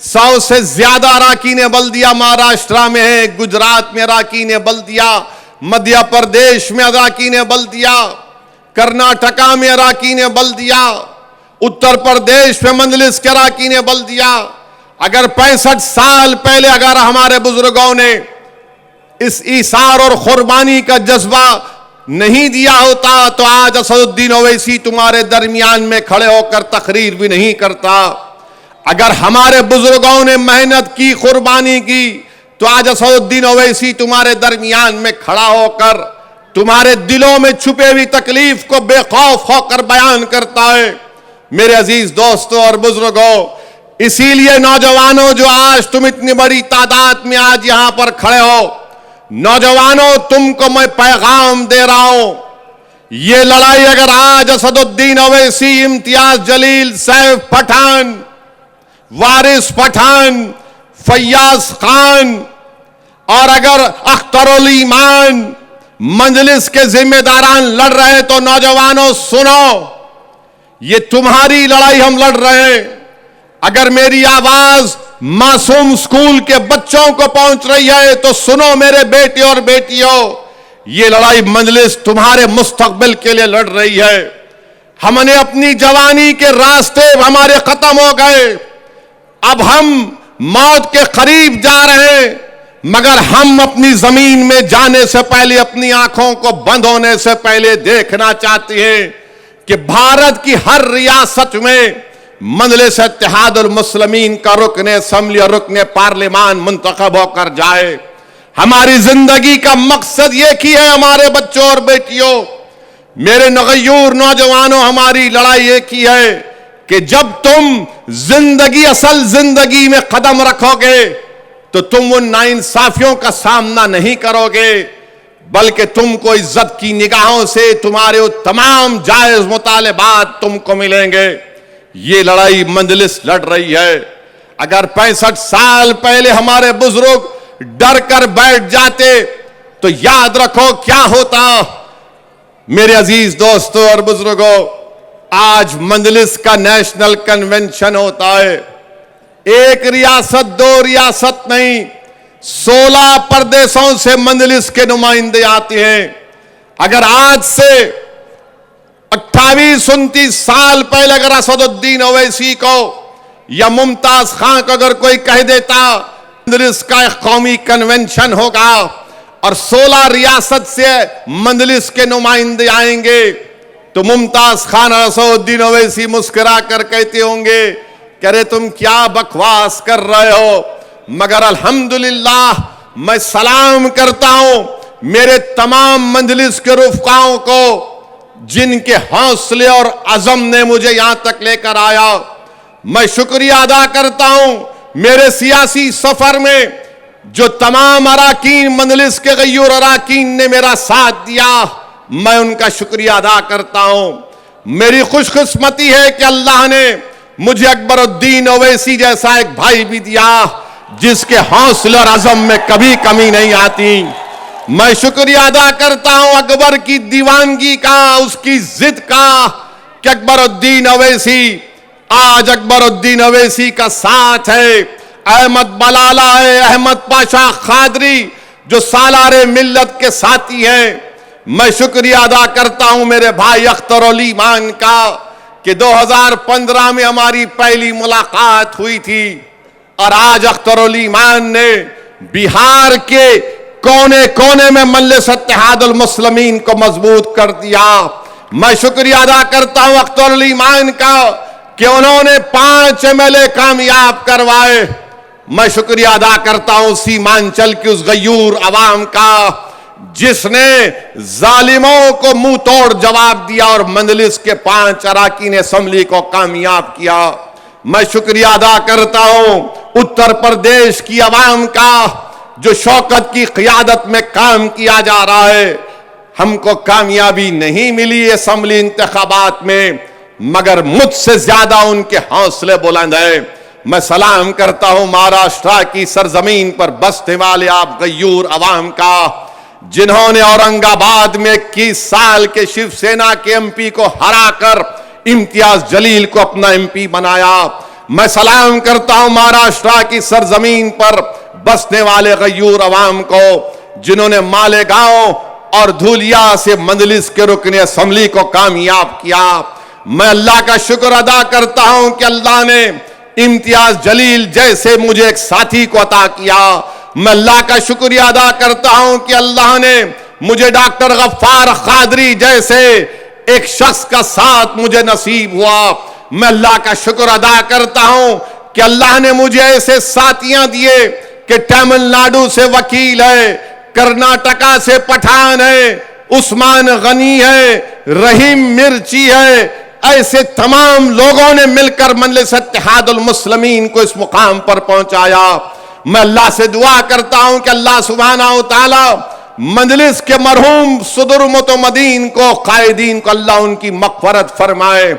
100 سے زیادہ اراکین بلدیہ مہاراشٹرا میں ہے، گجرات میں اراکین بلدیہ، مدھیہ پردیش میں اراکین بلدیہ، کرناٹکا میں اراکین بلدیہ، اتر پردیش میں مجلس کے اراکین بلدیہ۔ اگر 65 سال پہلے اگر ہمارے بزرگوں نے اس ایثار اور قربانی کا جذبہ نہیں دیا ہوتا تو آج اسد الدین اویسی تمہارے درمیان میں کھڑے ہو کر تقریر بھی نہیں کرتا۔ اگر ہمارے بزرگوں نے محنت کی، قربانی کی، تو آج اسد الدین اویسی تمہارے درمیان میں کھڑا ہو کر تمہارے دلوں میں چھپے ہوئی تکلیف کو بے خوف ہو کر بیان کرتا ہے۔ میرے عزیز دوستوں اور بزرگوں، اسی لیے نوجوانوں جو آج تم اتنی بڑی تعداد میں آج یہاں پر کھڑے ہو، نوجوانوں تم کو میں پیغام دے رہا ہوں، یہ لڑائی اگر آج اسد الدین اویسی، امتیاز جلیل، سیف پٹھان، وارث پٹھان، فیاض خان اور اگر اختر الایمان مجلس کے ذمہ داران لڑ رہے تو نوجوانوں سنو، یہ تمہاری لڑائی ہم لڑ رہے ہیں۔ اگر میری آواز معصوم اسکول کے بچوں کو پہنچ رہی ہے تو سنو میرے بیٹے اور بیٹیوں، یہ لڑائی مجلس تمہارے مستقبل کے لیے لڑ رہی ہے۔ ہم نے اپنی جوانی کے راستے ہمارے ختم ہو گئے، اب ہم موت کے قریب جا رہے ہیں، مگر ہم اپنی زمین میں جانے سے پہلے اپنی آنکھوں کو بند ہونے سے پہلے دیکھنا چاہتے ہیں کہ بھارت کی ہر ریاست میں مجلس اتحاد المسلمین کا رکن اسمبلی اور رکن پارلیمان منتخب ہو کر جائے۔ ہماری زندگی کا مقصد یہ کی ہے ہمارے بچوں اور بیٹیوں، میرے نغیور نوجوانوں، ہماری لڑائی یہ کی ہے کہ جب تم زندگی، اصل زندگی میں قدم رکھو گے تو تم ان ناانصافیوں کا سامنا نہیں کرو گے، بلکہ تم کو عزت کی نگاہوں سے تمہارے وہ تمام جائز مطالبات تم کو ملیں گے۔ یہ لڑائی مجلس لڑ رہی ہے۔ اگر 65 سال پہلے ہمارے بزرگ ڈر کر بیٹھ جاتے تو یاد رکھو کیا ہوتا۔ میرے عزیز دوستوں اور بزرگوں، آج مجلس کا نیشنل کنونشن ہوتا ہے، ایک ریاست، 2 ریاست نہیں، 16 پردیسوں سے مجلس کے نمائندے آتے ہیں۔ اگر آج سے 28-29 سال پہلے اگر اسد الدین اویسی کو یا ممتاز خان کو اگر کوئی کہہ دیتا مجلس کا ایک قومی کنونشن ہوگا اور 16 ریاست سے مجلس کے نمائندے آئیں گے تو ممتاز خان اور اسد الدین اویسی مسکرا کر کہتے ہوں گے کہ ارے تم کیا بکواس کر رہے ہو، مگر الحمدللہ میں سلام کرتا ہوں میرے تمام مجلس کے رفقاؤں کو جن کے حوصلے اور عزم نے مجھے یہاں تک لے کر آیا۔ میں شکریہ ادا کرتا ہوں میرے سیاسی سفر میں جو تمام اراکین مجلس کے غیور اراکین نے میرا ساتھ دیا، میں ان کا شکریہ ادا کرتا ہوں۔ میری خوش قسمتی ہے کہ اللہ نے مجھے اکبر الدین اویسی جیسا ایک بھائی بھی دیا جس کے حوصلے اور عزم میں کبھی کمی نہیں آتی۔ میں شکریہ ادا کرتا ہوں اکبر کی دیوانگی کا، اس کی ضد کا کہ اکبر الدین اویسی، آج اکبر الدین اویسی کا ساتھ ہے، احمد بلالہ ہے، احمد پاشا قادری جو سالار ملت کے ساتھی ہیں۔ میں شکریہ ادا کرتا ہوں میرے بھائی اختر الایمان کا کہ 2015 میں ہماری پہلی ملاقات ہوئی تھی اور آج اختر الایمان نے بہار کے کونے کونے میں مجلس اتحاد المسلمین کو مضبوط کر دیا۔ میں شکریہ ادا کرتا ہوں اختر الایمان کا کہ انہوں نے 5 MLA کامیاب کروائے۔ میں شکریہ ادا کرتا ہوں سیمانچل کی اس غیور عوام کا جس نے ظالموں کو منہ توڑ جواب دیا اور مجلس کے 5 اراکین اسمبلی کو کامیاب کیا۔ میں شکریہ ادا کرتا ہوں اتر پردیش کی عوام کا جو شوکت کی قیادت میں کام کیا جا رہا ہے۔ ہم کو کامیابی نہیں ملی اسمبلی انتخابات میں، مگر مجھ سے زیادہ ان کے حوصلے بلند ہیں۔ میں سلام کرتا ہوں مہاراشٹرا کی سرزمین پر بسنے والے آپ غیور عوام کا جنہوں نے اورنگ آباد میں 21 سال کے شیو سینا کے MP کو ہرا کر امتیاز جلیل کو اپنا MP بنایا۔ میں سلام کرتا ہوں مہاراشٹرا کی سرزمین پر بسنے والے غیور عوام کو جنہوں نے مالیگاؤں اور دھولیا سے مجلس کے رکن اسمبلی کو کامیاب کیا. میں اللہ کا شکر ادا کرتا ہوں کہ اللہ نے امتیاز جلیل جیسے مجھے ایک ساتھی کو عطا کیا. میں اللہ کا شکریہ ادا کرتا ہوں کہ اللہ نے مجھے ڈاکٹر غفار قادری جیسے ایک شخص کا ساتھ مجھے نصیب ہوا. میں اللہ کا شکر ادا کرتا ہوں کہ اللہ نے مجھے ایسے ساتھیاں دیے کہ تمل ناڈو سے وکیل ہے, کرناٹکا سے پٹھان ہے, عثمان غنی ہے, رحیم مرچی ہے. ایسے تمام لوگوں نے مل کر مجلس اتحاد المسلمین کو اس مقام پر پہنچایا. میں اللہ سے دعا کرتا ہوں کہ اللہ سبحانہ و تعالی مجلس کے مرحوم صدر متمدین کو, قائدین کو اللہ ان کی مغفرت فرمائے.